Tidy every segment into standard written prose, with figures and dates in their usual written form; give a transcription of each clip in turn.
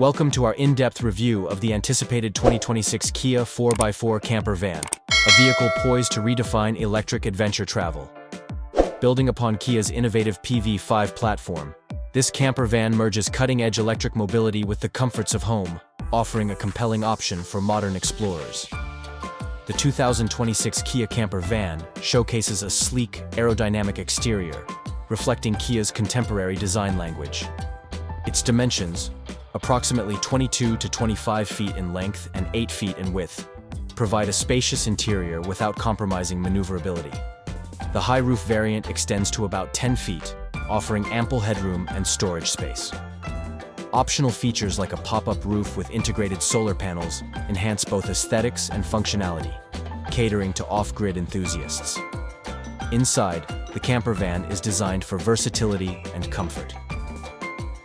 Welcome to our in-depth review of the anticipated 2026 Kia 4x4 camper van, a vehicle poised to redefine electric adventure travel. Building upon Kia's innovative PV5 platform, this camper van merges cutting-edge electric mobility with the comforts of home, offering a compelling option for modern explorers. The 2026 Kia camper van showcases a sleek, aerodynamic exterior, reflecting Kia's contemporary design language. Its dimensions, approximately 22 to 25 feet in length and 8 feet in width, provide a spacious interior without compromising maneuverability. The high roof variant extends to about 10 feet, offering ample headroom and storage space. Optional features like a pop-up roof with integrated solar panels enhance both aesthetics and functionality, catering to off-grid enthusiasts. Inside, the camper van is designed for versatility and comfort.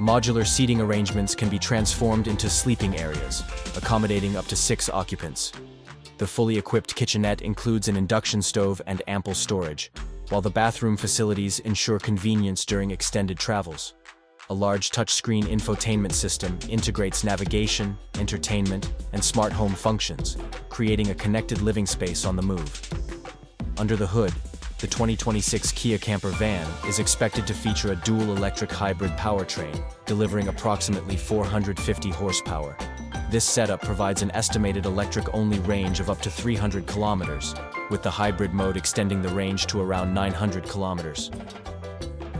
Modular seating arrangements can be transformed into sleeping areas, accommodating up to 6 occupants. The fully equipped kitchenette includes an induction stove and ample storage, while the bathroom facilities ensure convenience during extended travels. A large touchscreen infotainment system integrates navigation, entertainment, and smart home functions, creating a connected living space on the move. Under the hood, the 2026 Kia camper van is expected to feature a dual electric hybrid powertrain, delivering approximately 450 horsepower. This setup provides an estimated electric-only range of up to 300 kilometers, with the hybrid mode extending the range to around 900 kilometers.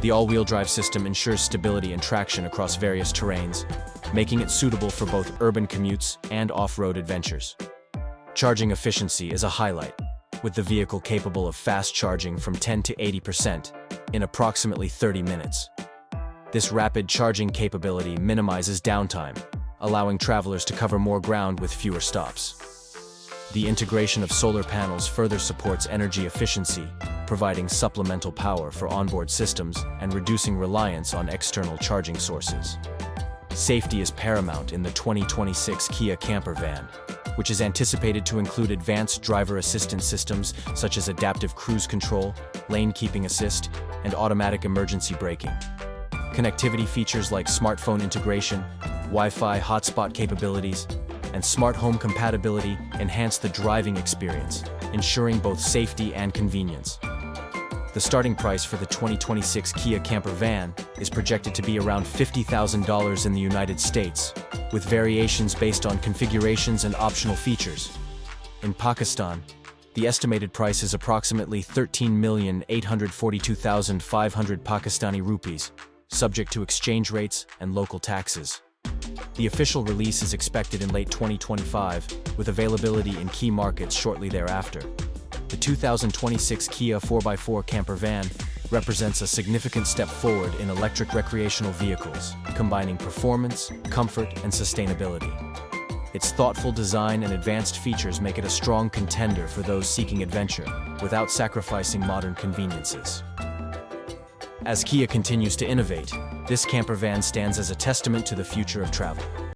The all-wheel drive system ensures stability and traction across various terrains, making it suitable for both urban commutes and off-road adventures. Charging efficiency is a highlight, with the vehicle capable of fast charging from 10 to 80% in approximately 30 minutes. This rapid charging capability minimizes downtime, allowing travelers to cover more ground with fewer stops. The integration of solar panels further supports energy efficiency, providing supplemental power for onboard systems and reducing reliance on external charging sources. Safety is paramount in the 2026 Kia camper van, which is anticipated to include advanced driver assistance systems such as adaptive cruise control, lane keeping assist, and automatic emergency braking. Connectivity features like smartphone integration, Wi-Fi hotspot capabilities, and smart home compatibility enhance the driving experience, ensuring both safety and convenience. The starting price for the 2026 Kia camper van is projected to be around $50,000 in the United States, with variations based on configurations and optional features. In Pakistan, the estimated price is approximately 13,842,500 Pakistani rupees, subject to exchange rates and local taxes. The official release is expected in late 2025, with availability in key markets shortly thereafter. The 2026 Kia 4x4 camper van represents a significant step forward in electric recreational vehicles, combining performance, comfort, and sustainability. Its thoughtful design and advanced features make it a strong contender for those seeking adventure, without sacrificing modern conveniences. As Kia continues to innovate, this camper van stands as a testament to the future of travel.